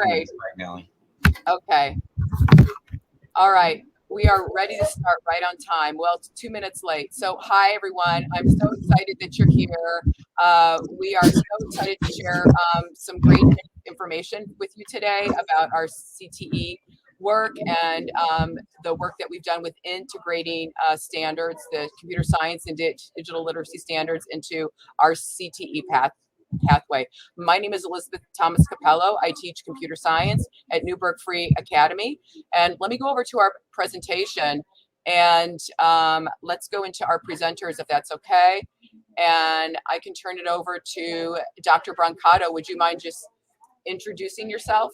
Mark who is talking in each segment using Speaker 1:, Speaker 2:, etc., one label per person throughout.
Speaker 1: Right.
Speaker 2: Nelly.
Speaker 1: Okay. All right. We are ready to start right on time. Well, it's 2 minutes late. So hi, everyone. I'm so excited that you're here. We are so excited to share some great information with you today about our CTE work and the work that we've done with integrating standards, the computer science and digital literacy standards into our CTE pathway. My name is Elizabeth Thomas Capello. I teach computer science at Newburgh Free Academy. And let me go over to our presentation and let's go into our presenters if that's okay. And I can turn it over to Dr. Brancato. Would you mind just introducing yourself?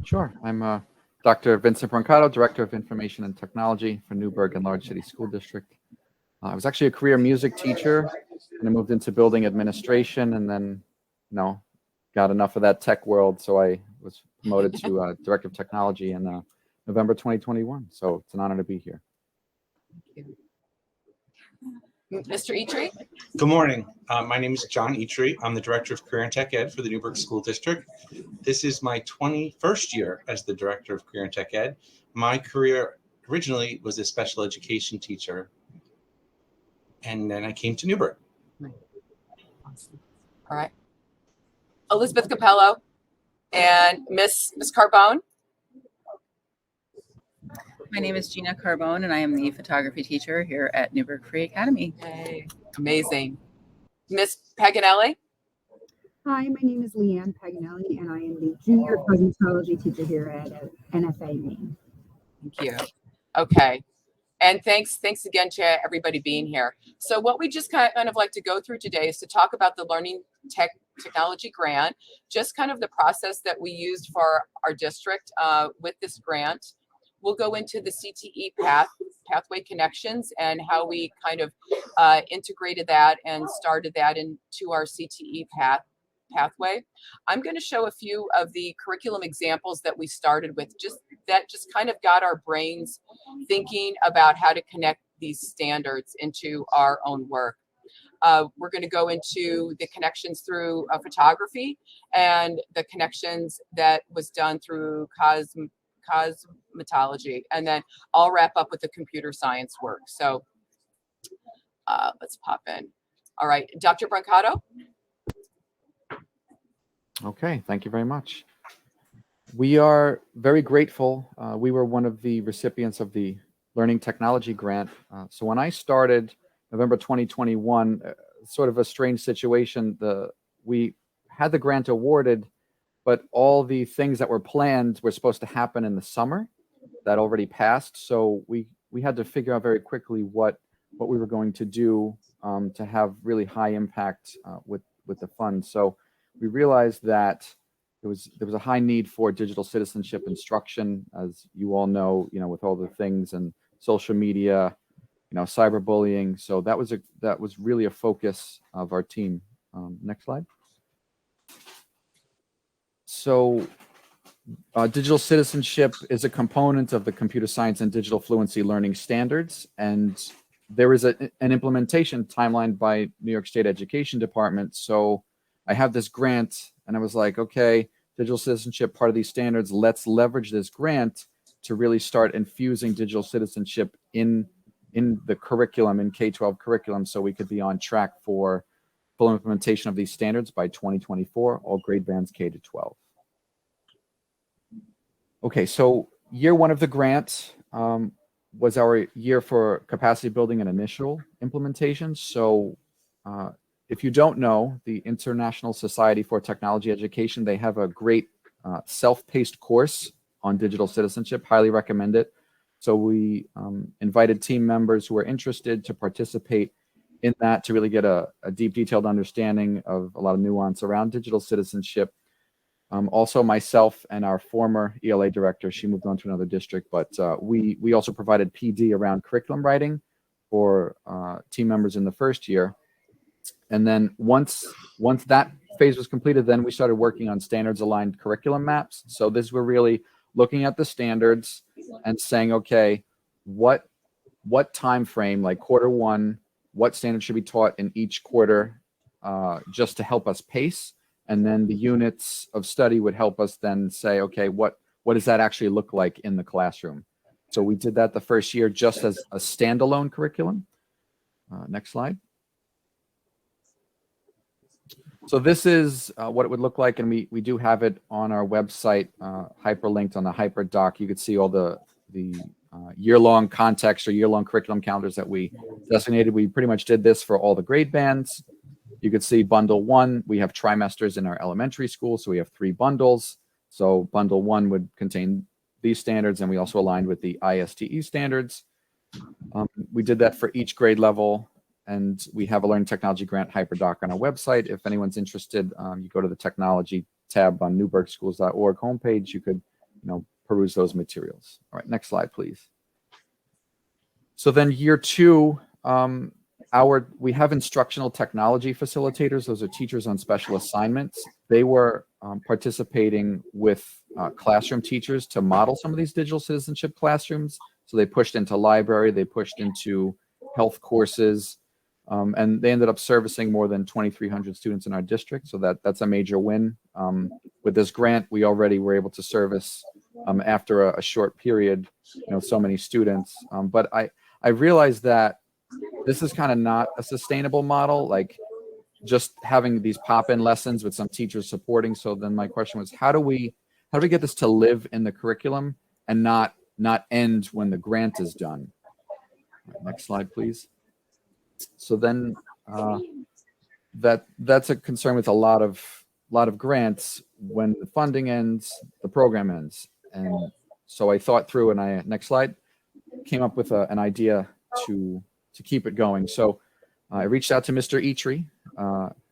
Speaker 3: Sure. I'm Dr. Vincent Brancato, Director of Information and Technology for Newburgh and Large City School District. I was actually a career music teacher, and I moved into building administration, and then, got enough of that tech world, so I was promoted to Director of Technology in November 2021. So it's an honor to be here.
Speaker 1: Thank you. Mr. Eitri?
Speaker 2: Good morning. My name is John Eitri. I'm the Director of Career and Tech Ed for the Newburgh School District. This is my 21st year as the Director of Career and Tech Ed. My career originally was a special education teacher, and then I came to Newburgh.
Speaker 1: Awesome. All right. Elizabeth Capello and Miss Carbone.
Speaker 4: My name is Gina Carbone, and I am the photography teacher here at Newburgh Free Academy.
Speaker 1: Hey, amazing. Miss Paganelli.
Speaker 5: Hi, my name is Leanne Paganelli, and I am the junior cosmetology teacher here at NFA Maine.
Speaker 1: Thank you. Okay. And thanks again to everybody being here. So what we just kind of like to go through today is to talk about the Learning Technology Grant, just kind of the process that we used for our district with this grant. We'll go into the CTE pathway connections and how we kind of integrated that and started that into our CTE pathway. I'm going to show a few of the curriculum examples that we started with, just kind of got our brains thinking about how to connect these standards into our own work. We're going to go into the connections through photography and the connections that was done through cosmetology, and then I'll wrap up with the computer science work. So let's pop in. All right, Dr. Brancato.
Speaker 3: Okay, thank you very much. We are very grateful. We were one of the recipients of the Learning Technology Grant. So when I started November 2021, sort of a strange situation. We had the grant awarded, but all the things that were planned were supposed to happen in the summer. That already passed. So we had to figure out very quickly what we were going to do to have really high impact with the funds. So we realized that there was a high need for digital citizenship instruction, as you all know, with all the things and social media, cyberbullying. So that was really a focus of our team. Next slide. So digital citizenship is a component of the computer science and digital fluency learning standards, and there is an implementation timeline by New York State Education Department. So I have this grant, and I was like, okay, digital citizenship, part of these standards, let's leverage this grant to really start infusing digital citizenship in the curriculum, in K-12 curriculum, so we could be on track for full implementation of these standards by 2024, all grade bands K-12. Okay, so year one of the grant was our year for capacity building and initial implementation. So if you don't know, the International Society for Technology Education, they have a great self-paced course on digital citizenship, highly recommend it. So we invited team members who were interested to participate in that to really get a deep, detailed understanding of a lot of nuance around digital citizenship. Also myself and our former ELA director, she moved on to another district, but we also provided PD around curriculum writing for team members in the first year. And then once that phase was completed, then we started working on standards aligned curriculum maps. So this, we're really looking at the standards and saying, okay, what time frame, like quarter one, what standards should be taught in each quarter just to help us pace, And then the units of study would help us then say, okay, what does that actually look like in the classroom? So we did that the first year just as a standalone curriculum. Next slide. So this is what it would look like, and we do have it on our website, hyperlinked on the HyperDoc. You could see all the year-long context or year-long curriculum calendars that we designated. We pretty much did this for all the grade bands. You could see bundle 1, we have trimesters in our elementary school, so we have 3 bundles. So bundle 1 would contain these standards, and we also aligned with the ISTE standards. We did that for each grade level, and we have a Learning Technology Grant HyperDoc on our website. If anyone's interested, you go to the technology tab on newburghschools.org homepage. You could, peruse those materials. All right, next slide, please. So then year 2, we have instructional technology facilitators. Those are teachers on special assignments. They were participating with classroom teachers to model some of these digital citizenship classrooms. So they pushed into library, they pushed into health courses, and they ended up servicing more than 2,300 students in our district. So that's a major win. With this grant, we already were able to service after a short period, so many students. But I realized that this is kind of not a sustainable model, like just having these pop-in lessons with some teachers supporting. So then my question was, how do we get this to live in the curriculum and not end when the grant is done? Next slide, please. So then that's a concern with a lot of grants. When the funding ends, the program ends. And so I thought through, and next slide, came up with an idea to keep it going. So I reached out to Mr. Eitri,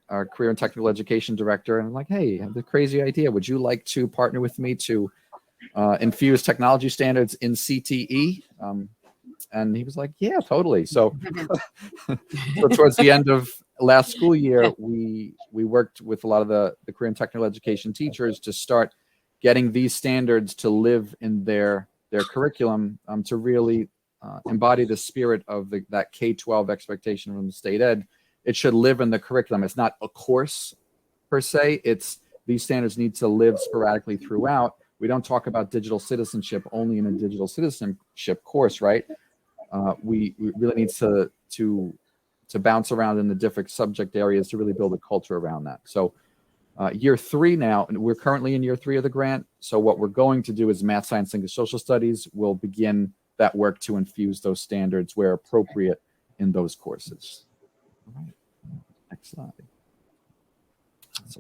Speaker 3: our Career and Technical Education Director, and I'm like, hey, I have the crazy idea. Would you like to partner with me to infuse technology standards in CTE? And he was like, yeah, totally. So, so towards the end of last school year, we worked with a lot of the Career and Technical Education teachers to start getting these standards to live in their curriculum, to really embody the spirit of that K-12 expectation from the state ed. It should live in the curriculum. It's not a course per se. It's these standards need to live sporadically throughout. We don't talk about digital citizenship only in a digital citizenship course, right? We really need to bounce around in the different subject areas to really build a culture around that. So year 3 now, and we're currently in year 3 of the grant. So what we're going to do is math, science, and social studies will begin that work to infuse those standards where appropriate in those courses. All right. Next slide.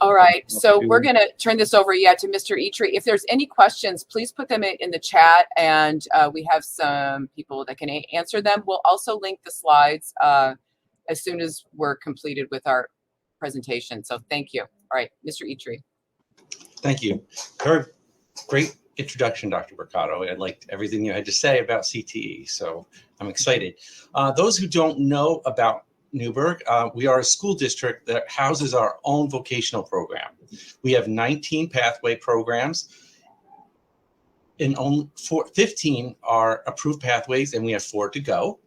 Speaker 1: All right, so we're going to turn this over to Mr. Eitri. If there's any questions, please put them in the chat, and we have some people that can answer them. We'll also link the slides as soon as we're completed with our presentation. So thank you. All right, Mr. Eitri.
Speaker 2: Thank you. Very great introduction, Dr. Mercado. I liked everything you had to say about CTE, so I'm excited. Those who don't know about Newburgh, we are a school district that houses our own vocational program. We have 19 pathway programs, and only 15 are approved pathways, and we have 4 to go.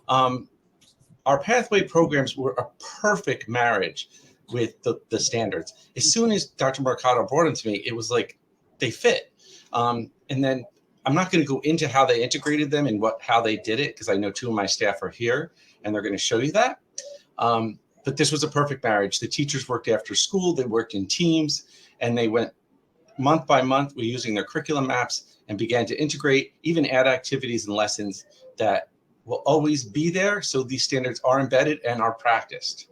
Speaker 2: Our pathway programs were a perfect marriage with the standards. As soon as Dr. Mercado brought them to me, it was like they fit. And then I'm not going to go into how they integrated them and how they did it, because I know 2 of my staff are here and they're going to show you that. But this was a perfect marriage. The teachers worked after school, they worked in teams, and they went month by month with using their curriculum maps and began to integrate, even add activities and lessons that will always be there. So these standards are embedded and are practiced.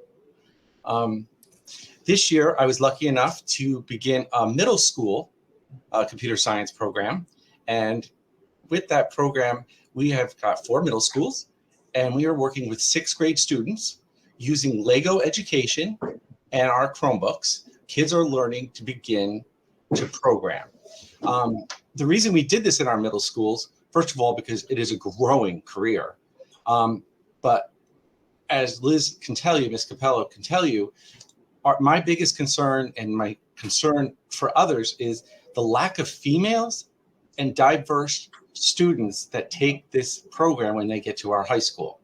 Speaker 2: This year, I was lucky enough to begin a middle school computer science program. And with that program, we have got 4 middle schools, and we are working with 6th grade students using Lego Education and our Chromebooks. Kids are learning to begin to program. The reason we did this in our middle schools, first of all, because it is a growing career. But as Liz can tell you, Ms. Capello can tell you, my biggest concern and my concern for others is the lack of females and diverse students that take this program when they get to our high school.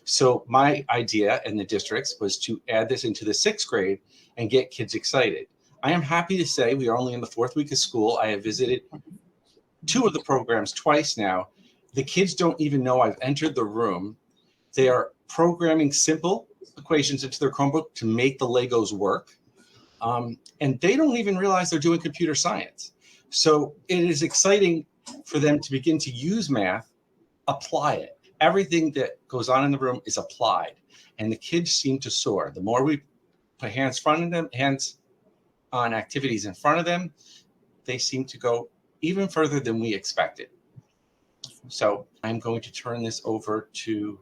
Speaker 2: So my idea in the districts was to add this into the 6th grade and get kids excited. I am happy to say we are only in the 4th week of school. I have visited 2 of the programs twice now. The kids don't even know I've entered the room. They are programming simple equations into their Chromebook to make the Legos work. And they don't even realize they're doing computer science. So it is exciting for them to begin to use math, apply it. Everything that goes on in the room is applied. And the kids seem to soar. The more we put hands on activities in front of them, they seem to go even further than we expected. So I'm going to turn this over to,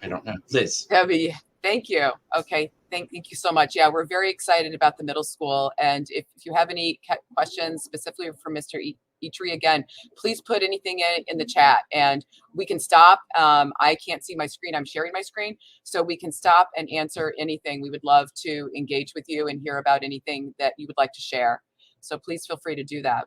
Speaker 2: I don't know, Liz.
Speaker 1: Debbie, thank you. Okay, thank you so much. Yeah, we're very excited about the middle school. And if you have any questions specifically for Mr. Itri, again, please put anything in the chat and we can stop. I can't see my screen. I'm sharing my screen. So we can stop and answer anything. We would love to engage with you and hear about anything that you would like to share. So please feel free to do that.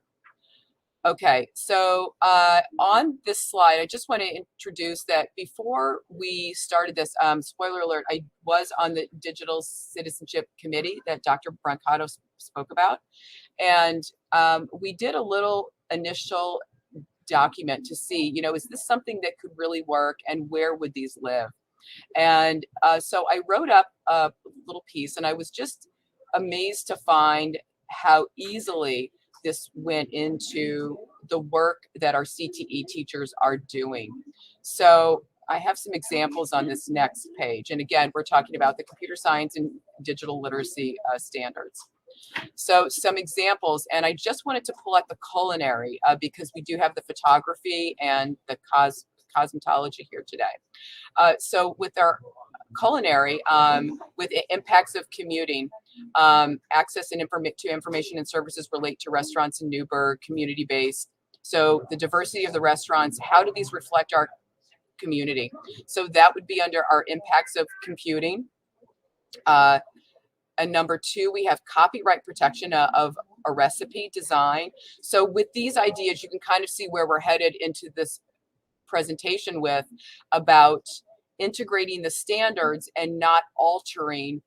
Speaker 1: Okay, so on this slide, I just want to introduce that before we started this, spoiler alert, I was on the Digital Citizenship Committee that Dr. Brancato spoke about. And we did a little initial document to see, you know, is this something that could really work and where would these live? And so I wrote up a little piece and I was just amazed to find how easily this went into the work that our CTE teachers are doing. So I have some examples on this next page. And again, we're talking about the computer science and digital literacy standards. So some examples, and I just wanted to pull out the culinary because we do have the photography and the cosmetology here today. So with our culinary, with impacts of commuting, access and to information and services relate to restaurants in Newburgh, community-based. So the diversity of the restaurants, how do these reflect our community? So that would be under our impacts of computing. And number 2, we have copyright protection of a recipe design. So with these ideas, you can kind of see where we're headed into this presentation with about integrating the standards and not altering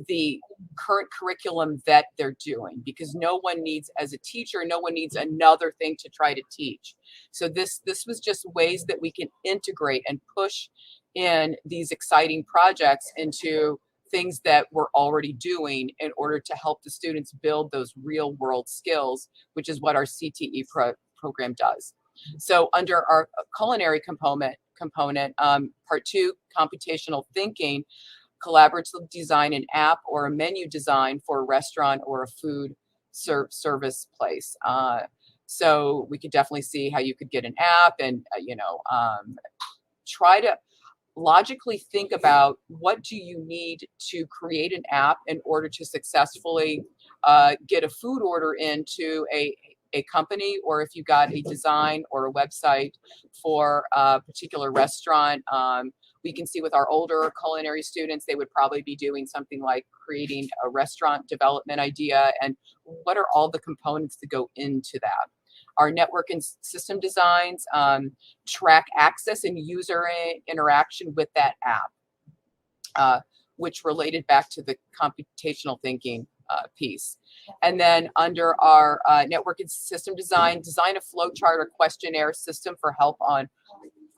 Speaker 1: the current curriculum that they're doing, because no one needs, as a teacher, no one needs another thing to try to teach. So this was just ways that we can integrate and push in these exciting projects into things that we're already doing in order to help the students build those real world skills, which is what our CTE program does. So under our culinary component, part 2, computational thinking, collaborative design an app or a menu design for a restaurant or a food service place. So we could definitely see how you could get an app and, try to logically think about what do you need to create an app in order to successfully get a food order into a company, or if you got a design or a website for a particular restaurant. We can see with our older culinary students, they would probably be doing something like creating a restaurant development idea, and what are all the components that go into that. Our network and system designs track access and user interaction with that app, which related back to the computational thinking piece. And then under our network and system design a flow chart or questionnaire system for help on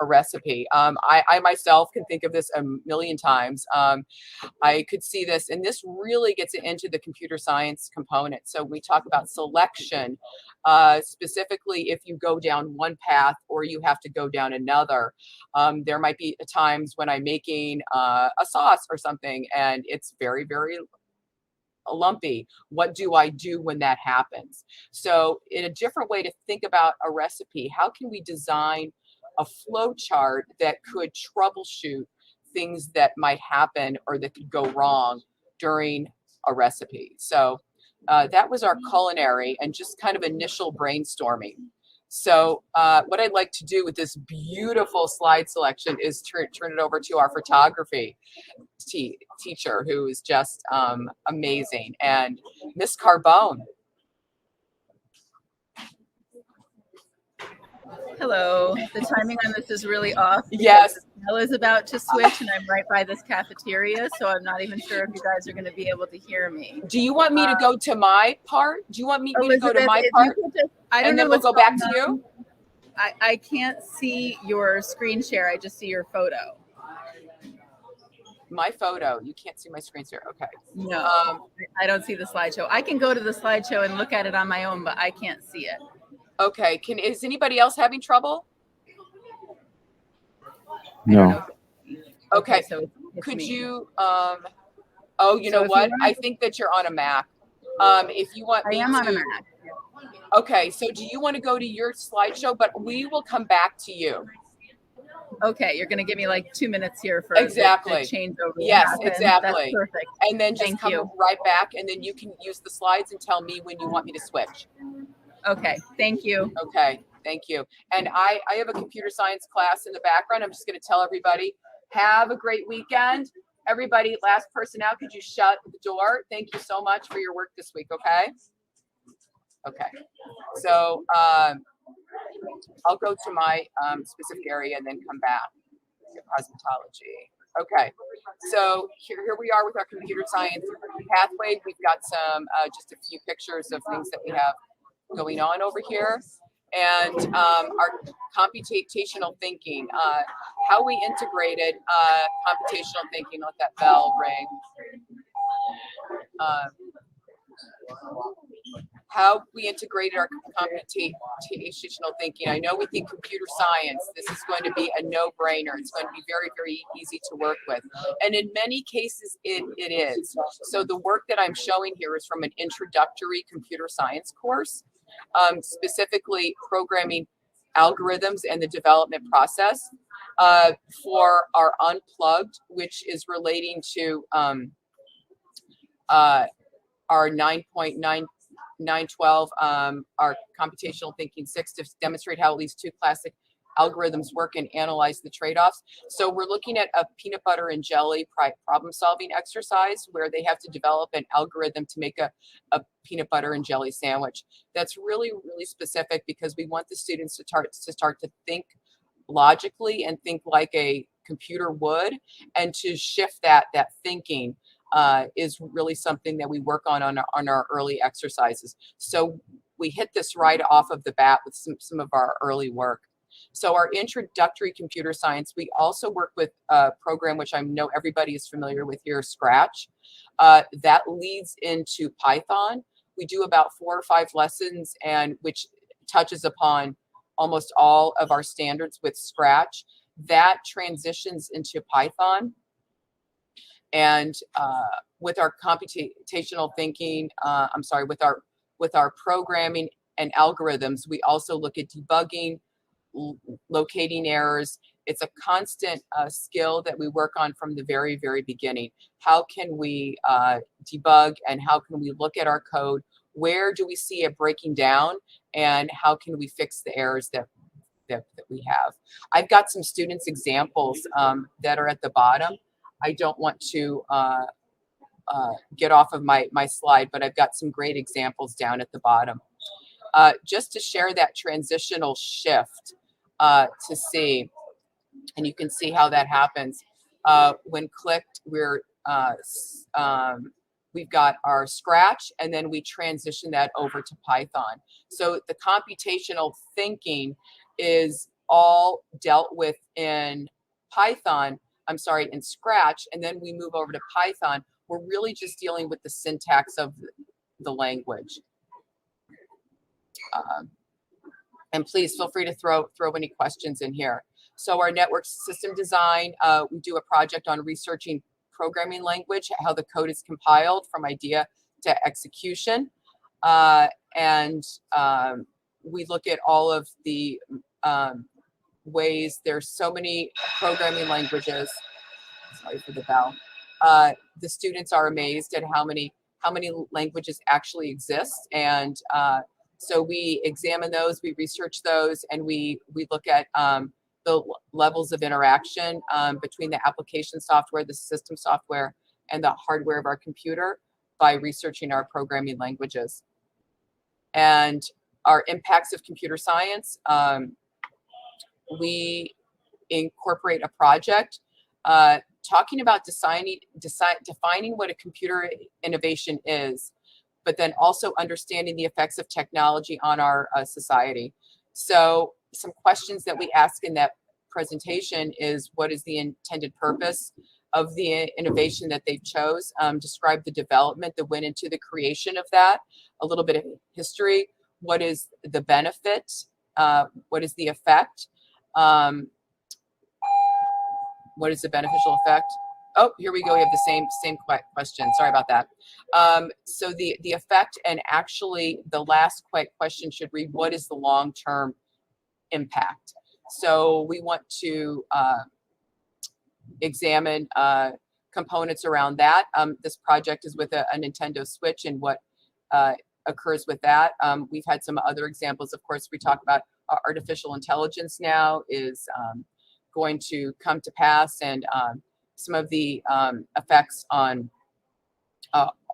Speaker 1: a recipe. I myself can think of this a million times. I could see this, and this really gets into the computer science component. So we talk about selection, specifically if you go down one path or you have to go down another. There might be times when I'm making a sauce or something, and it's very, very lumpy. What do I do when that happens? So in a different way to think about a recipe, how can we design a flow chart that could troubleshoot things that might happen or that could go wrong during a recipe? So that was our culinary and just kind of initial brainstorming. So what I'd like to do with this beautiful slide selection is turn it over to our photography teacher, who is just amazing, and Miss Carbone.
Speaker 4: Hello. The timing on this is really off.
Speaker 1: Yes.
Speaker 4: Bella's about to switch, and I'm right by this cafeteria, so I'm not even sure if you guys are going to be able to hear me.
Speaker 1: Do you want me to go to my part? Do you want me to go to my
Speaker 4: if you
Speaker 1: part?
Speaker 4: could just, I don't
Speaker 1: And
Speaker 4: know
Speaker 1: then we'll
Speaker 4: what's
Speaker 1: go back
Speaker 4: going
Speaker 1: to
Speaker 4: on.
Speaker 1: you?
Speaker 4: I can't see your screen share. I just see your photo.
Speaker 1: My photo. You can't see my screen share. Okay.
Speaker 4: No, I don't see the slideshow. I can go to the slideshow and look at it on my own, but I can't see it.
Speaker 1: Okay. Is anybody else having trouble?
Speaker 4: I don't know
Speaker 3: No.
Speaker 1: Okay.
Speaker 4: so it's
Speaker 1: Could
Speaker 4: me.
Speaker 1: you oh, you know what? I think that you're on a Mac. If you want
Speaker 4: I
Speaker 1: me
Speaker 4: am
Speaker 1: to
Speaker 4: on a Mac.
Speaker 1: Okay, so do you want to go to your slideshow? But we will come back to you.
Speaker 4: Okay, you're going to give me like 2 minutes here for
Speaker 1: Exactly.
Speaker 4: the changeover.
Speaker 1: Yes,
Speaker 4: to happen.
Speaker 1: exactly.
Speaker 4: That's perfect.
Speaker 1: And then just
Speaker 4: Thank
Speaker 1: come
Speaker 4: you.
Speaker 1: right back, and then you can use the slides and tell me when you want me to switch.
Speaker 4: Okay, thank you.
Speaker 1: Okay, thank you. And I have a computer science class in the background. I'm just going to tell everybody, have a great weekend. Everybody, last person out, could you shut the door? Thank you so much for your work this week, okay? Okay, so I'll go to my specific area and then come back to cosmetology. Okay, so here we are with our computer science pathway. We've got some just a few pictures of things that we have going on over here, and our computational thinking, how we integrated computational thinking. Let that bell ring. How we integrated our computational thinking. I know we think computer science, this is going to be a no-brainer. It's going to be very, very easy to work with. And in many cases, it is. So the work that I'm showing here is from an introductory computer science course, specifically programming algorithms and the development process for our Unplugged, which is relating to our 9.912, our computational thinking 6, to demonstrate how at least 2 classic algorithms work and analyze the trade-offs. So we're looking at a peanut butter and jelly problem solving exercise where they have to develop an algorithm to make a peanut butter and jelly sandwich. That's really, really specific because we want the students to start to think logically and think like a computer would, and to shift that thinking is really something that we work on our early exercises. So we hit this right off of the bat with some of our early work. So our introductory computer science, we also work with a program which I know everybody is familiar with here, Scratch. That leads into Python. We do about 4 or 5 lessons, and which touches upon almost all of our standards with Scratch. That transitions into Python. And with our computational thinking, with our programming and algorithms, we also look at debugging, locating errors. It's a constant skill that we work on from the very, very beginning. How can we debug, and how can we look at our code? Where do we see it breaking down, and how can we fix the errors that we have? I've got some students' examples that are at the bottom. I don't want to get off of my slide, but I've got some great examples down at the bottom. Just to share that transitional shift to see, and you can see how that happens. When clicked, we've got our Scratch, and then we transition that over to Python. So the computational thinking is all dealt with in Python, in Scratch, and then we move over to Python. We're really just dealing with the syntax of the language. And please feel free to throw any questions in here. So our network system design, we do a project on researching programming language, how the code is compiled from idea to execution. And we look at all of the ways. There's so many programming languages. Sorry for the bell. The students are amazed at how many languages actually exist, and so we examine those, we research those, and we look at the levels of interaction between the application software, the system software, and the hardware of our computer by researching our programming languages. And our impacts of computer science, we incorporate a project talking about defining what a computer innovation is, but then also understanding the effects of technology on our society. So some questions that we ask in that presentation is, what is the intended purpose of the innovation that they've chose? Describe the development that went into the creation of that, a little bit of history. What is the benefit? What is the effect? What is the beneficial effect? Oh, here we go. We have the same question. Sorry about that. So the effect, and actually the last question should read, what is the long-term impact? So we want to examine components around that. This project is with a Nintendo Switch and what occurs with that. We've had some other examples. Of course, we talk about artificial intelligence now is going to come to pass, and some of the effects on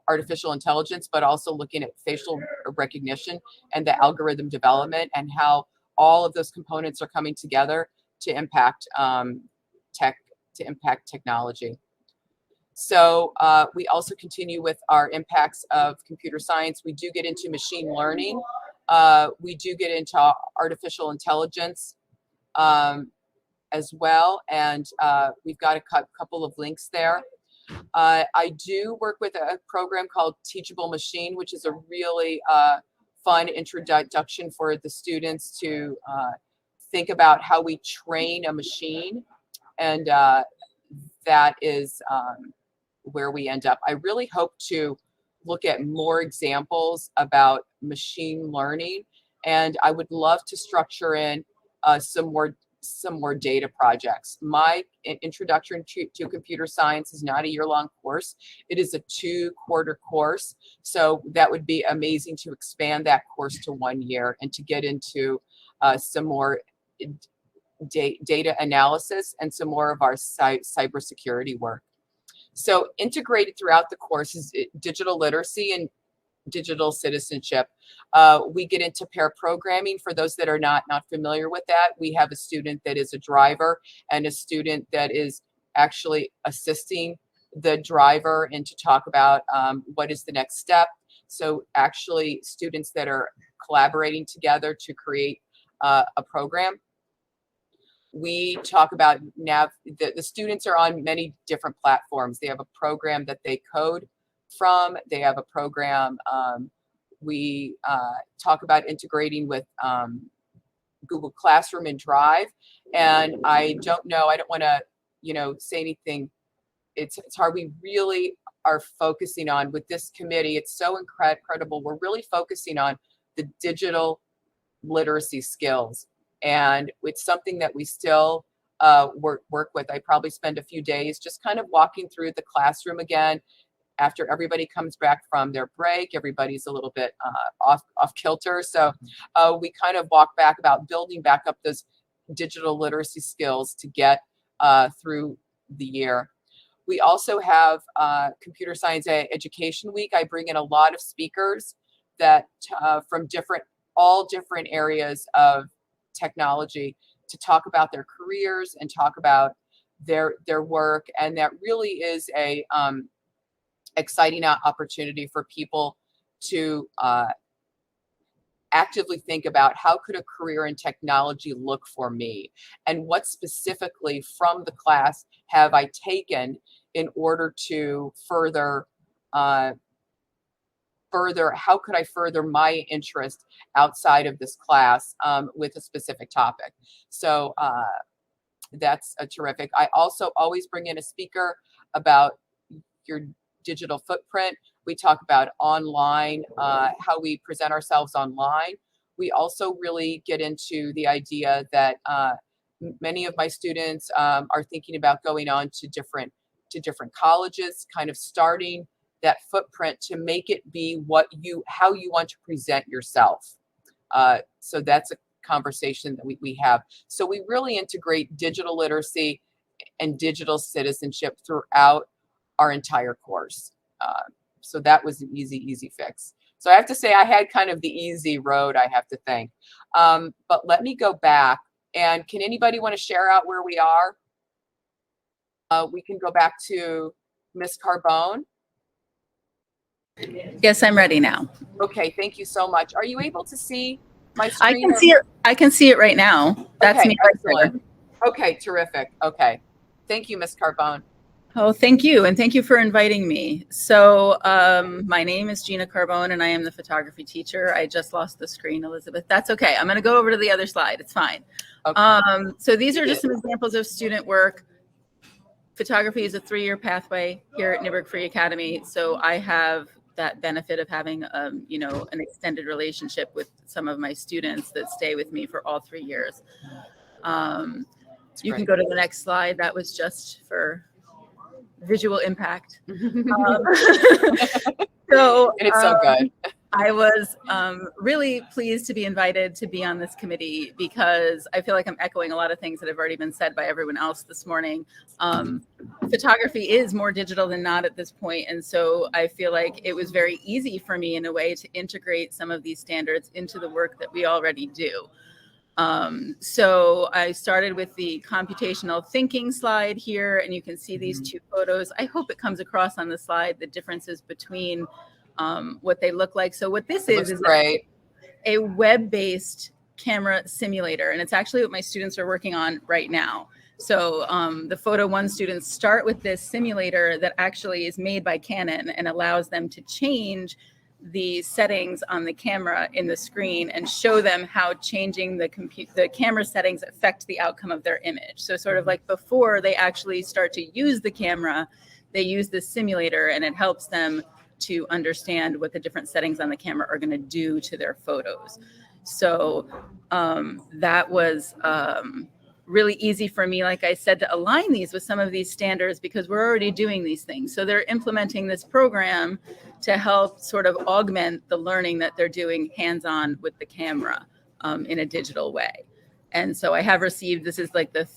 Speaker 1: artificial intelligence, but also looking at facial recognition and the algorithm development and how all of those components are coming together to impact technology. So we also continue with our impacts of computer science. We do get into machine learning. We do get into artificial intelligence as well. And we've got a couple of links there. I do work with a program called Teachable Machine, which is a really fun introduction for the students to think about how we train a machine. And that is where we end up. I really hope to look at more examples about machine learning, and I would love to structure in some more data projects. My introduction to computer science is not a year-long course. It is a 2-quarter course. So that would be amazing to expand that course to 1 year and to get into some more data analysis and some more of our cybersecurity work. So integrated throughout the course is digital literacy and digital citizenship. We get into pair programming. For those that are not familiar with that, we have a student that is a driver and a student that is actually assisting the driver and to talk about what is the next step. So actually students that are collaborating together to create a program. We talk about the students are on many different platforms. They have a program that they code from. They have a program. We talk about integrating with Google Classroom and Drive. And I don't want to, say anything. It's hard. We really are focusing on, with this committee, it's so incredible. We're really focusing on the digital literacy skills. And it's something that we still work with. I probably spend a few days just kind of walking through the classroom again. After everybody comes back from their break, everybody's a little bit off kilter. So we kind of walk back about building back up those digital literacy skills to get through the year. We also have Computer Science Education Week. I bring in a lot of speakers that from all different areas of technology to talk about their careers and talk about their work. And that really is a exciting opportunity for people to actively think about, how could a career in technology look for me, and what specifically from the class have I taken in order to further how could I further my interest outside of this class with a specific topic. So that's a terrific. I also always bring in a speaker about your digital footprint. We talk about online, how we present ourselves online. We also really get into the idea that many of my students are thinking about going on to different colleges, kind of starting that footprint to make it be how you want to present yourself. So that's a conversation that we have. So we really integrate digital literacy and digital citizenship throughout our entire course. So that was an easy fix. So I have to say I had kind of the easy road, I have to think. But let me go back And can anybody want to share out where we are? We can go back to Ms. Carbone.
Speaker 4: Yes, I'm ready now.
Speaker 1: Okay, thank you so much. Are you able to see my
Speaker 4: I
Speaker 1: screen?
Speaker 4: can see it. I can see it right now. That's
Speaker 1: Okay,
Speaker 4: me right
Speaker 1: excellent.
Speaker 4: there.
Speaker 1: Okay, terrific. Okay. Thank you, Ms. Carbone.
Speaker 4: Oh, thank you. And thank you for inviting me. So my name is Gina Carbone and I am the photography teacher. I just lost the screen, Elizabeth. That's okay. I'm going to go over to the other slide. It's fine.
Speaker 1: Okay.
Speaker 4: So these are just some examples of student work. Photography is a 3-year pathway here at Newburgh Free Academy. So I have that benefit of having, you know, an extended relationship with some of my students that stay with me for all 3 years. You can go to the next slide. That was just for visual impact. So
Speaker 1: And it's so good.
Speaker 4: I was really pleased to be invited to be on this committee because I feel like I'm echoing a lot of things that have already been said by everyone else this morning. Photography is more digital than not at this point, and so I feel like it was very easy for me in a way to integrate some of these standards into the work that we already do. So I started with the computational thinking slide here, and you can see these two photos. I hope it comes across on the slide, the differences between what they look like. So what this is
Speaker 1: great.
Speaker 4: a web-based camera simulator, and it's actually what my students are working on right now. So the Photo 1 students start with this simulator that actually is made by Canon and allows them to change the settings on the camera in the screen and show them how changing the camera settings affect the outcome of their image. So sort of like before they actually start to use the camera, they use this simulator and it helps them to understand what the different settings on the camera are going to do to their photos. So that was really easy for me, like I said, to align these with some of these standards because we're already doing these things. So they're implementing this program to help sort of augment the learning that they're doing hands-on with the camera in a digital way. And so I have received, this is like the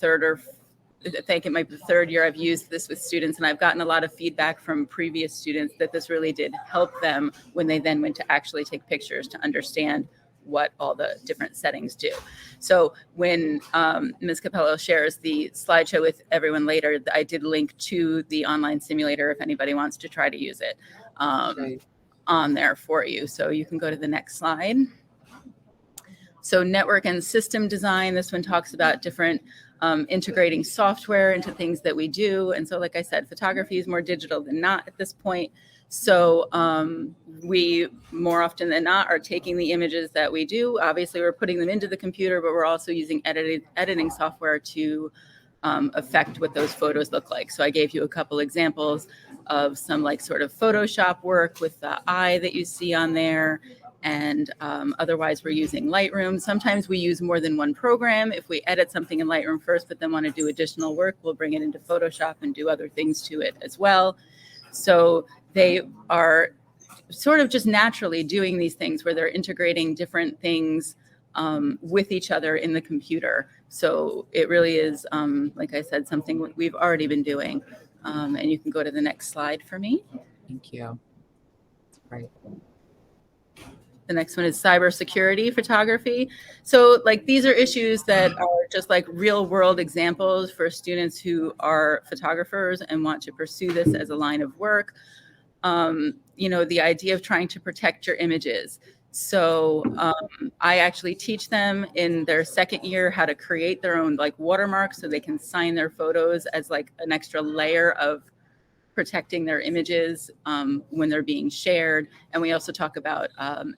Speaker 4: I think it might be the 3rd year I've used this with students, and I've gotten a lot of feedback from previous students that this really did help them when they then went to actually take pictures to understand what all the different settings do. So when Ms. Capello shares the slideshow with everyone later, I did link to the online simulator if anybody wants to try to use it on there for you. So you can go to the next slide. So network and system design, this one talks about different integrating software into things that we do. And so like I said, photography is more digital than not at this point. So we more often than not are taking the images that we do. Obviously, we're putting them into the computer, but we're also using editing software to affect what those photos look like. So I gave you a couple examples of some like sort of Photoshop work with the eye that you see on there. And otherwise, we're using Lightroom. Sometimes we use more than one program. If we edit something in Lightroom first, but then want to do additional work, we'll bring it into Photoshop and do other things to it as well. So they are sort of just naturally doing these things where they're integrating different things with each other in the computer. So it really is, like I said, something we've already been doing. And you can go to the next slide for me.
Speaker 1: Thank you. Right.
Speaker 4: The next one is cybersecurity photography. So like these are issues that are just like real world examples for students who are photographers and want to pursue this as a line of work. You know, the idea of trying to protect your images. So I actually teach them in their 2nd year how to create their own like watermarks so they can sign their photos as like an extra layer of protecting their images when they're being shared. And we also talk about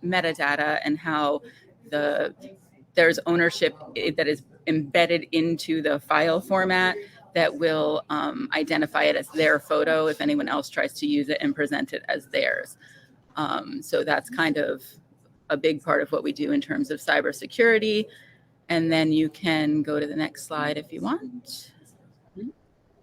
Speaker 4: metadata and how there's ownership that is embedded into the file format that will identify it as their photo if anyone else tries to use it and present it as theirs. So that's kind of a big part of what we do in terms of cybersecurity. And then you can go to the next slide if you want.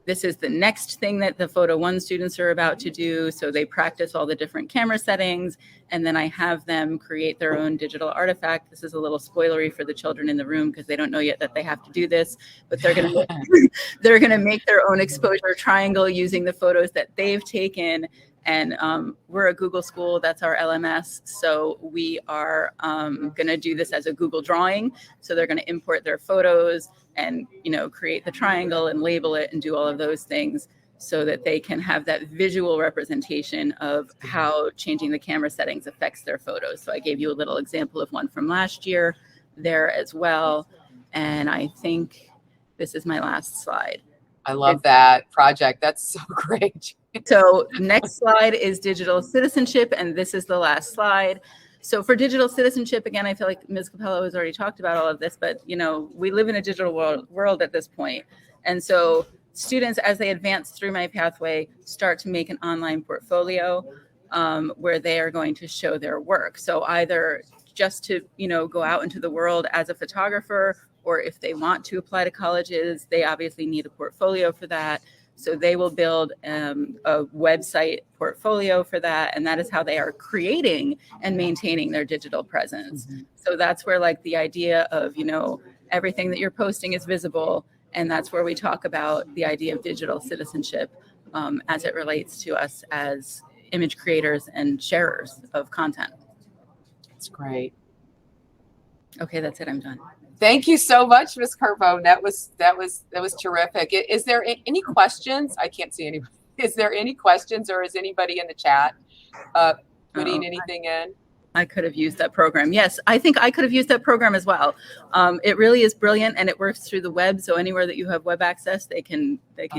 Speaker 4: This is the next thing that the Photo 1 students are about to do. So they practice all the different camera settings, and then I have them create their own digital artifact. This is a little spoilery for the children in the room because they don't know yet that they have to do this, but they're going to make their own exposure triangle using the photos that they've taken And we're a Google school, that's our LMS. So we are going to do this as a Google drawing. So they're going to import their photos and, you know, create the triangle and label it and do all of those things so that they can have that visual representation of how changing the camera settings affects their photos. So I gave you a little example of one from last year there as well. And I think this is my last slide.
Speaker 1: I love that project. That's so great.
Speaker 4: So next slide is digital citizenship, and this is the last slide. So for digital citizenship, again, I feel like Ms. Capello has already talked about all of this, but you know, we live in a digital world at this point. And so students, as they advance through my pathway, start to make an online portfolio where they are going to show their work. So either just to, you know, go out into the world as a photographer, or if they want to apply to colleges, they obviously need a portfolio for that. So they will build a website portfolio for that. And that is how they are creating and maintaining their digital presence. So that's where like the idea of, you know, everything that you're posting is visible. And that's where we talk about the idea of digital citizenship as it relates to us as image creators and sharers of content.
Speaker 1: That's great.
Speaker 4: Okay, that's it. I'm done.
Speaker 1: Thank you so much, Ms. Carbone. That was terrific. Is there any questions? I can't see any. Is there any questions, or is anybody in the chat putting anything in?
Speaker 4: I could have used that program. Yes, I think I could have used that program as well. It really is brilliant, and it works through the web. So anywhere that you have web access, they can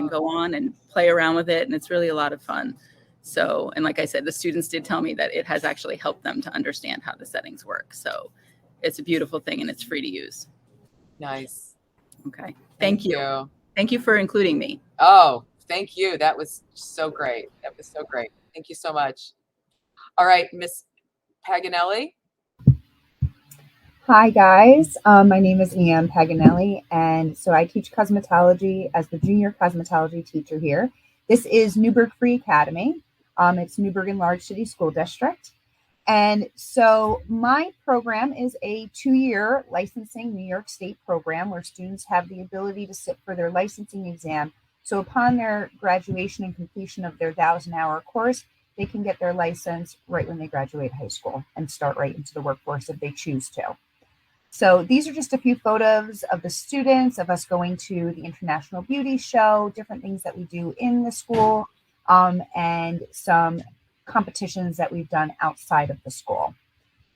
Speaker 4: go on and play around with it, and it's really a lot of fun. So, and like I said, the students did tell me that it has actually helped them to understand how the settings work. So it's a beautiful thing, and it's free to use.
Speaker 1: Nice.
Speaker 4: Okay. Thank you. Thank you for including me.
Speaker 1: Oh, thank you. That was so great. That was so great. Thank you so much. All right, Miss Paganelli.
Speaker 5: Hi guys, my name is Leanne Paganelli, and so I teach cosmetology as the junior cosmetology teacher here. This is Newburgh Free Academy. It's Newburgh Enlarged City School District. And so my program is a 2-year licensing New York State program where students have the ability to sit for their licensing exam. So upon their graduation and completion of their 1,000-hour course, they can get their license right when they graduate high school and start right into the workforce if they choose to. So these are just a few photos of the students, of us going to the International Beauty Show, different things that we do in the school, and some competitions that we've done outside of the school.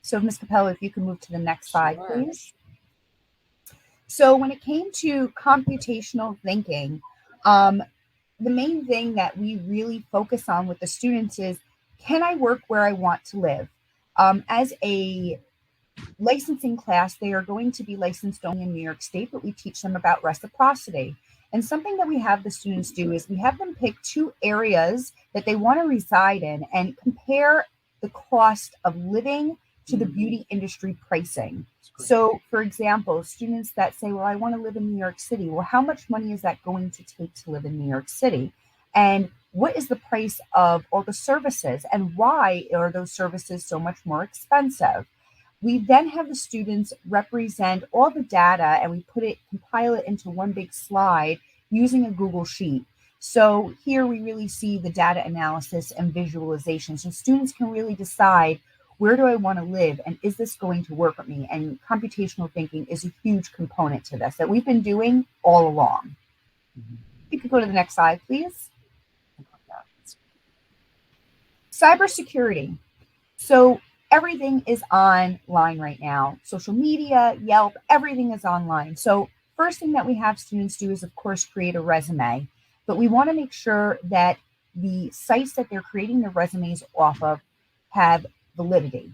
Speaker 5: So Ms. Capello, if you can move to the next slide, please. So when it came to computational thinking, the main thing that we really focus on with the students is, can I work where I want to live? As a licensing class, they are going to be licensed only in New York State, but we teach them about reciprocity. And something that we have the students do is we have them pick 2 areas that they want to reside in and compare the cost of living to the beauty industry pricing. So for example, students that say, well, I want to live in New York City. Well, how much money is that going to take to live in New York City? And what is the price of all the services? And why are those services so much more expensive? We then have the students represent all the data, and we compile it into one big slide using a Google Sheet. So here we really see the data analysis and visualization. So students can really decide, where do I want to live, and is this going to work with me? And computational thinking is a huge component to this that we've been doing all along. You could go to the next slide, please. Cybersecurity. So everything is online right now. Social media, Yelp, everything is online. So first thing that we have students do is, of course, create a resume. But we want to make sure that the sites that they're creating their resumes off of have validity.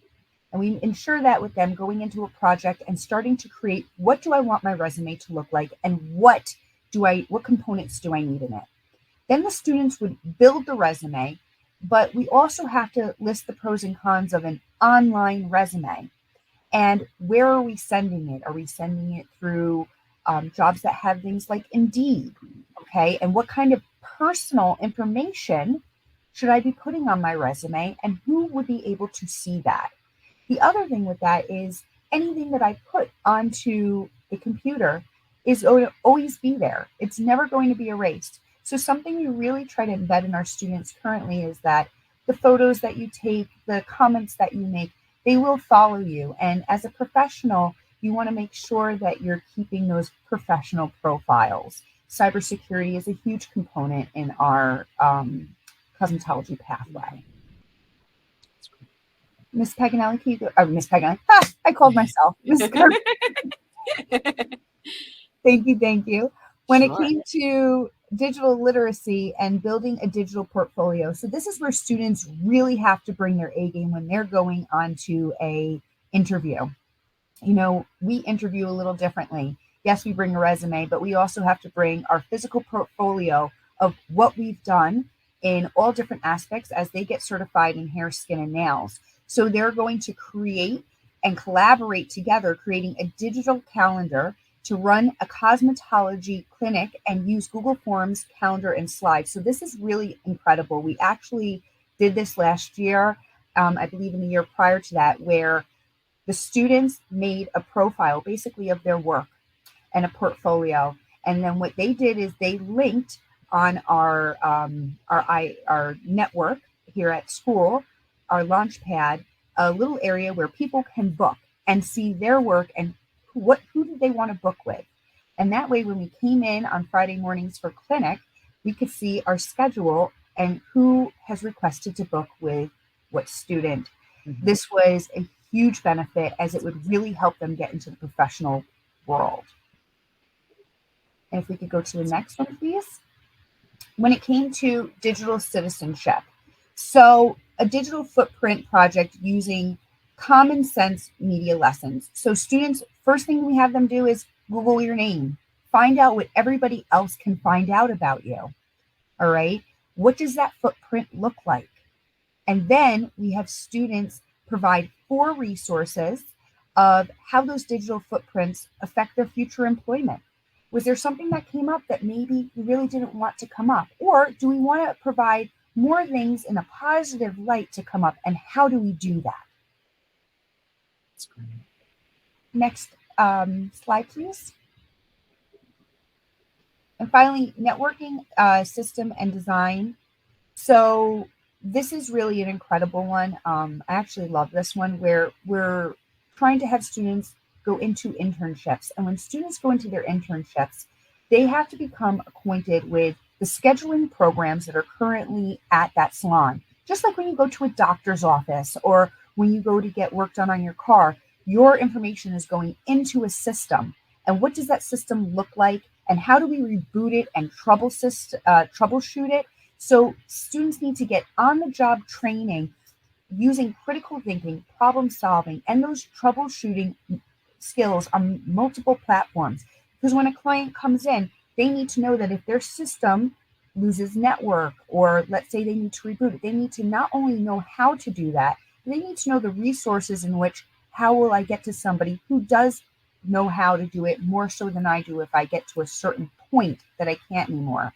Speaker 5: And we ensure that with them going into a project and starting to create, what do I want my resume to look like, and what components do I need in it? Then the students would build the resume, but we also have to list the pros and cons of an online resume. And where are we sending it? Are we sending it through jobs that have things like Indeed? Okay. And what kind of personal information should I be putting on my resume, and who would be able to see that? The other thing with that is anything that I put onto the computer is going to always be there. It's never going to be erased. So something we really try to embed in our students currently is that the photos that you take, the comments that you make, they will follow you. And as a professional, you want to make sure that you're keeping those professional profiles. Cybersecurity is a huge component in our cosmetology pathway. Miss Paganelli, can you go? Miss Paganelli, I called myself. Miss Thank you. When it came to digital literacy and building a digital portfolio, so this is where students really have to bring their A game when they're going onto a interview. You know, we interview a little differently. Yes, we bring a resume, but we also have to bring our physical portfolio of what we've done in all different aspects as they get certified in hair, skin, and nails. So they're going to create and collaborate together, creating a digital calendar to run a cosmetology clinic and use Google Forms, calendar, and slides. So this is really incredible. We actually did this last year, I believe in the year prior to that, where the students made a profile basically of their work and a portfolio. And then what they did is they linked on our network here at school, our Launchpad, a little area where people can book and see their work and who did they want to book with. And that way, when we came in on Friday mornings for clinic, we could see our schedule and who has requested to book with what student. Mm-hmm. This was a huge benefit as it would really help them get into the professional world. And if we could go to the next one, please. When it came to digital citizenship, so a digital footprint project using common sense media lessons. So students, first thing we have them do is Google your name. Find out what everybody else can find out about you. All right. What does that footprint look like? And then we have students provide 4 resources of how those digital footprints affect their future employment. Was there something that came up that maybe we really didn't want to come up? Or do we want to provide more things in a positive light to come up? And how do we do that? That's great. Next slide, please. And finally, networking system and design. So this is really an incredible one. I actually love this one where we're trying to have students go into internships. And when students go into their internships, they have to become acquainted with the scheduling programs that are currently at that salon. Just like when you go to a doctor's office or when you go to get work done on your car, your information is going into a system. And what does that system look like? And how do we reboot it and troubleshoot it? So students need to get on-the-job training using critical thinking, problem solving, and those troubleshooting skills on multiple platforms. Because when a client comes in, they need to know that if their system loses network, or let's say they need to reboot it, they need to not only know how to do that, they need to know the resources in which, how will I get to somebody who does know how to do it more so than I do if I get to a certain point that I can't anymore.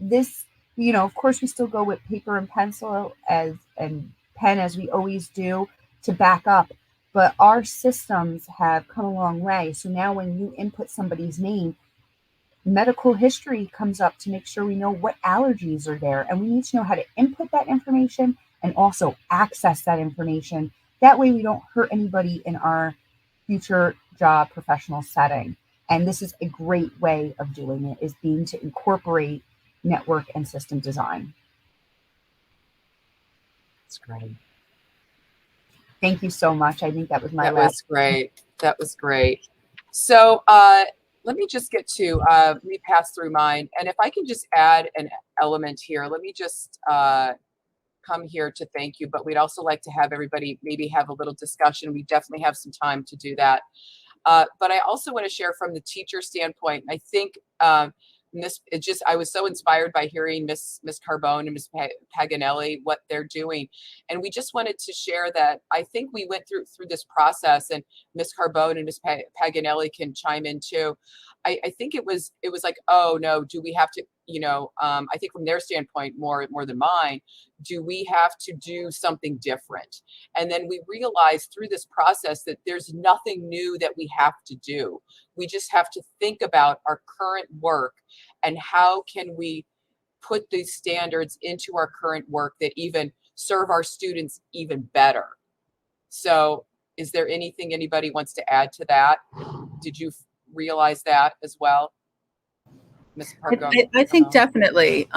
Speaker 5: This, you know, of course, we still go with paper and pencil and pen as we always do to back up, but our systems have come a long way. So now when you input somebody's name, medical history comes up to make sure we know what allergies are there, and we need to know how to input that information and also access that information. That way we don't hurt anybody in our future job professional setting. And this is a great way of doing it, is being to incorporate network and system design.
Speaker 1: That's great.
Speaker 5: Thank you so much. I think that was my
Speaker 1: That was great. That was great. So let me just get to, let me pass through mine. And if I can just add an element here, let me just come here to thank you, but we'd also like to have everybody maybe have a little discussion. We definitely have some time to do that. But I also want to share from the teacher standpoint. I think I was so inspired by hearing Miss Carbone and Miss Paganelli, what they're doing. And we just wanted to share that I think we went through this process, and Miss Carbone and Miss Paganelli can chime in too. I think it was like, oh no, do we have to, I think from their standpoint, more than mine, do we have to do something different? And then we realized through this process that there's nothing new that we have to do. We just have to think about our current work and how can we put these standards into our current work that even serve our students even better. So is there anything anybody wants to add to that? Did you realize that as well, Ms. Pargo?
Speaker 4: I think definitely.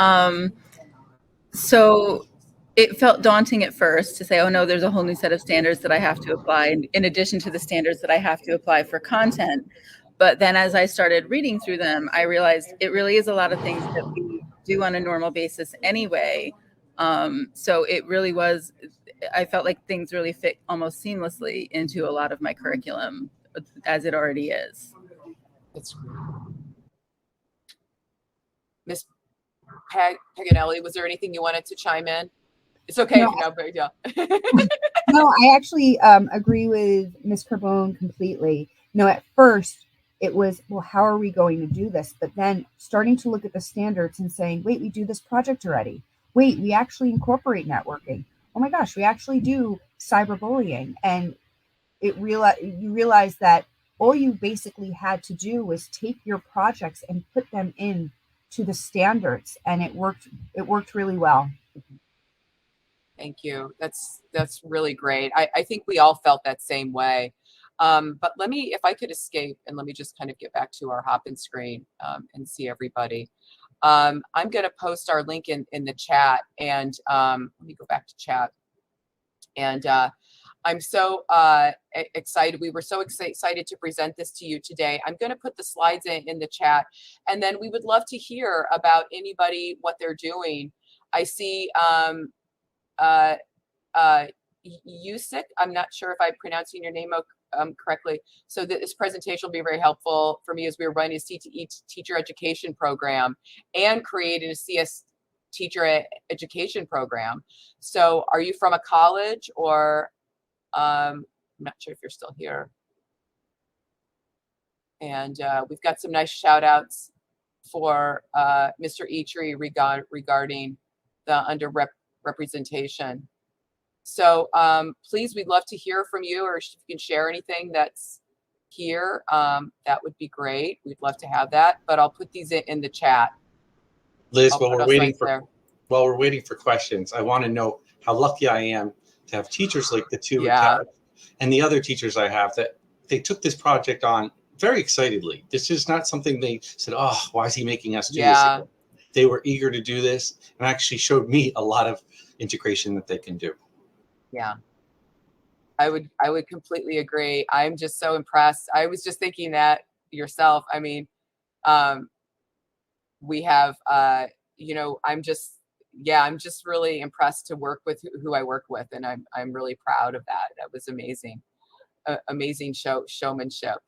Speaker 4: So it felt daunting at first to say, oh no, there's a whole new set of standards that I have to apply in addition to the standards that I have to apply for content. But then as I started reading through them, I realized it really is a lot of things that we do on a normal basis anyway. So it really was, I felt like things really fit almost seamlessly into a lot of my curriculum as it already is.
Speaker 1: That's great. Ms. Paganelli, was there anything you wanted to chime in? It's okay.
Speaker 5: No,
Speaker 1: But yeah.
Speaker 5: No, I actually agree with Ms. Carbone completely. At first it was, well, how are we going to do this? But then starting to look at the standards and saying, wait, we do this project already. Wait, we actually incorporate networking. Oh my gosh, we actually do cyberbullying. And you realize that all you basically had to do was take your projects and put them in to the standards, and it worked really well.
Speaker 1: Thank you. That's really great. I think we all felt that same way. But let me, if I could escape, and let me just kind of get back to our hop-in screen and see everybody. I'm going to post our link in the chat, and let me go back to chat. And I'm so excited. We were so excited to present this to you today. I'm going to put the slides in the chat, and then we would love to hear about anybody, what they're doing. I see Yusik, I'm not sure if I'm pronouncing your name correctly. So this presentation will be very helpful for me as we are running a CTE teacher education program and creating a CS teacher education program. So are you from a college, or I'm not sure if you're still here. And we've got some nice shout outs for Mr. Eitri regarding the underrepresentation. So please, we'd love to hear from you, or if you can share anything that's here, that would be great. We'd love to have that, but I'll put these in the chat.
Speaker 2: Liz, while we're waiting for questions, I want to know how lucky I am to have teachers like the two and the other teachers I have, that they took this project on very excitedly. This is not something they said, oh, why is he making us do this? They were eager to do this, and actually showed me a lot of integration that they can do.
Speaker 1: Yeah, I would completely agree. I'm just so impressed. I was just thinking that yourself. I mean, we have, I'm just really impressed to work with who I work with, and I'm really proud of that. That was amazing, amazing showmanship.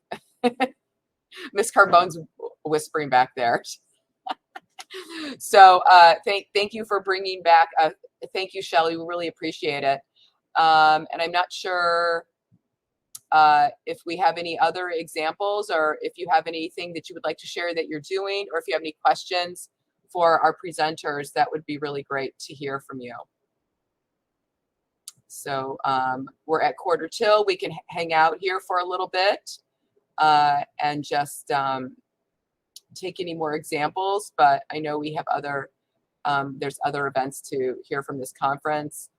Speaker 1: Miss Carbone's whispering back there. So thank you for bringing back. Thank you, Shelley. We really appreciate it. And I'm not sure if we have any other examples, or if you have anything that you would like to share that you're doing, or if you have any questions for our presenters, that would be really great to hear from you. So we're at quarter till. We can hang out here for a little bit and just take any more examples, but I know we have other, there's other events to hear from this conference.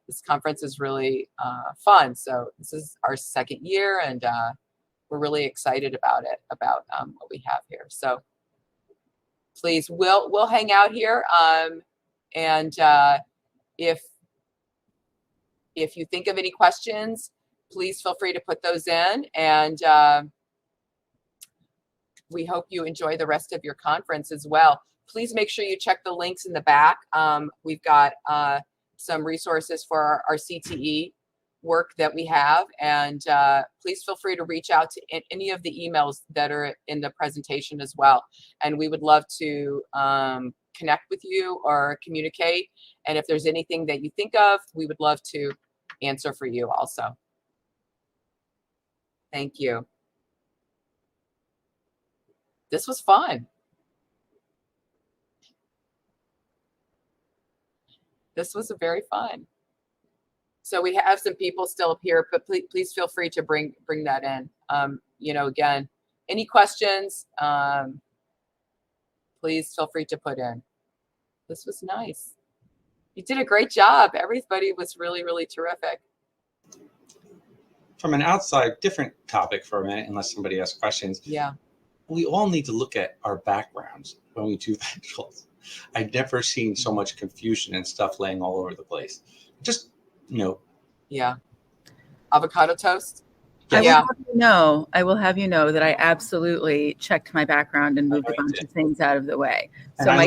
Speaker 1: This conference is really fun. So this is our second year, and we're really excited about it, about what we have here. So please, we'll hang out here. And if you think of any questions, please feel free to put those in. And we hope you enjoy the rest of your conference as well. Please make sure you check the links in the back. We've got some resources for our CTE work that we have, and please feel free to reach out to any of the emails that are in the presentation as well. And we would love to connect with you or communicate. And if there's anything that you think of, we would love to answer for you also. Thank you. This was fun. This was a very fun. So we have some people still up here, but please feel free to bring that in. Again, any questions, please feel free to put in. This was nice. You did a great job. Everybody was really, really terrific.
Speaker 2: From an outside, different topic for a minute, unless somebody has questions.
Speaker 1: Yeah.
Speaker 2: We all need to look at our backgrounds when we do visuals. I've never seen so much confusion and stuff laying all over the place. Just,
Speaker 1: Yeah. Avocado toast.
Speaker 4: I will
Speaker 1: Yeah.
Speaker 4: have you know, I will have you know that I absolutely checked my background and moved
Speaker 2: know
Speaker 4: a
Speaker 2: you
Speaker 4: bunch
Speaker 2: did.
Speaker 4: of things out of the way.
Speaker 2: And
Speaker 4: So
Speaker 2: I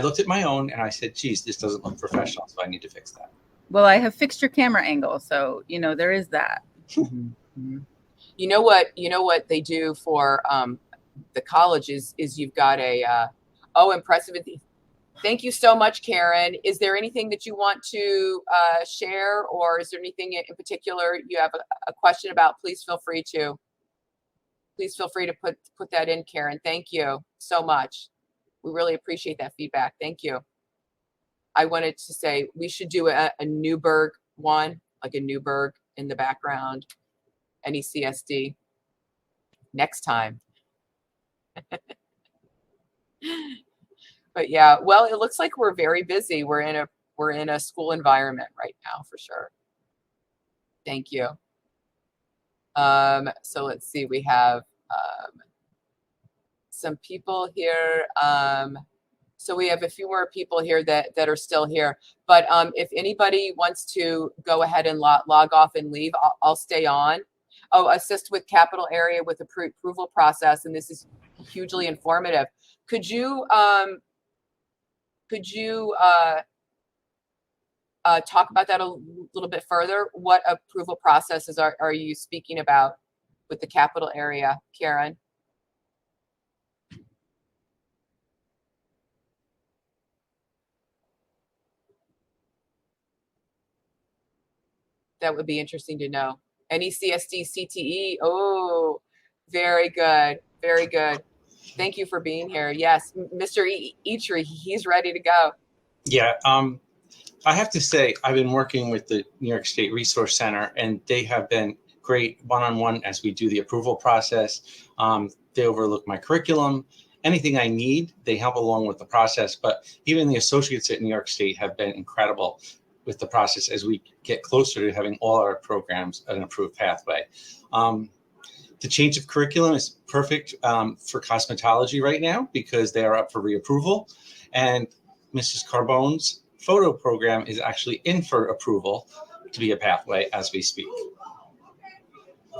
Speaker 2: looked at my own and I said, geez, this doesn't look professional, so I need to fix that.
Speaker 4: well, I have fixed your camera angle, so there is that.
Speaker 1: Mm-hmm. You know what they do for the college is you've got a impressive. Thank you so much, Karen. Is there anything that you want to share, or is there anything in particular you have a question about? Please feel free to put that in, Karen. Thank you so much. We really appreciate that feedback. Thank you. I wanted to say we should do a Newburgh one, like a Newburgh in the background, NECSD next time. But yeah, well, it looks like we're very busy. We're in a school environment right now for sure. Thank you. So let's see, we have some people here. So we have a few more people here that are still here. But if anybody wants to go ahead and log off and leave, I'll stay on. Oh, assist with capital area with approval process, and this is hugely informative. Could you talk about that a little bit further? What approval processes are you speaking about with the capital area, Karen? That would be interesting to know. NECSD, CTE. Oh, very good. Very good. Thank you for being here. Yes, Mr. Eitri, he's ready to go.
Speaker 2: Yeah. I have to say, I've been working with the New York State Resource Center, and they have been great one-on-one as we do the approval process. They overlook my curriculum. Anything I need, they help along with the process. But even the associates at New York State have been incredible with the process as we get closer to having all our programs an approved pathway. The change of curriculum is perfect for cosmetology right now because they are up for reapproval. And Mrs. Carbone's photo program is actually in for approval to be a pathway as we speak.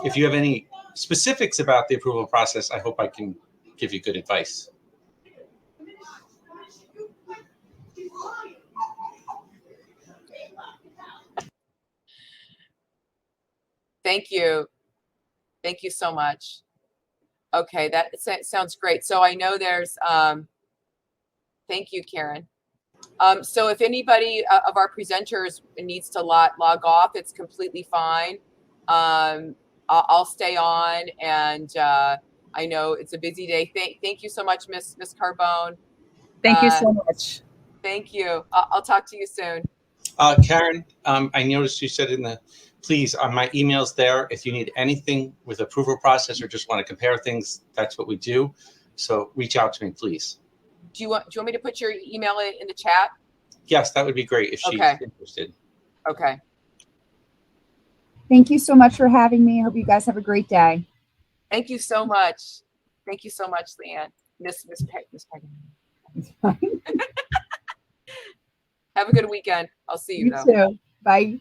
Speaker 2: If you have any specifics about the approval process, I hope I can give you good advice.
Speaker 1: Thank you. Thank you so much. Okay, that sounds great. So I know there's, thank you, Karen. So if anybody of our presenters needs to log off, it's completely fine. I'll stay on, and I know it's a busy day. Thank you so much, Miss Carbone.
Speaker 4: Thank you so much.
Speaker 1: Thank you. I'll talk to you soon.
Speaker 2: Karen, I noticed you said please, on my emails there, if you need anything with approval process or just want to compare things, that's what we do. So reach out to me, please.
Speaker 1: Do you want me to put your email in the chat?
Speaker 2: Yes, that would be great if she's interested.
Speaker 1: Okay.
Speaker 5: Thank you so much for having me. I hope you guys have a great day.
Speaker 1: Thank you so much. Thank you so much, Leanne. Miss Peggy. Have a good weekend. I'll see you though.
Speaker 5: You too. Bye.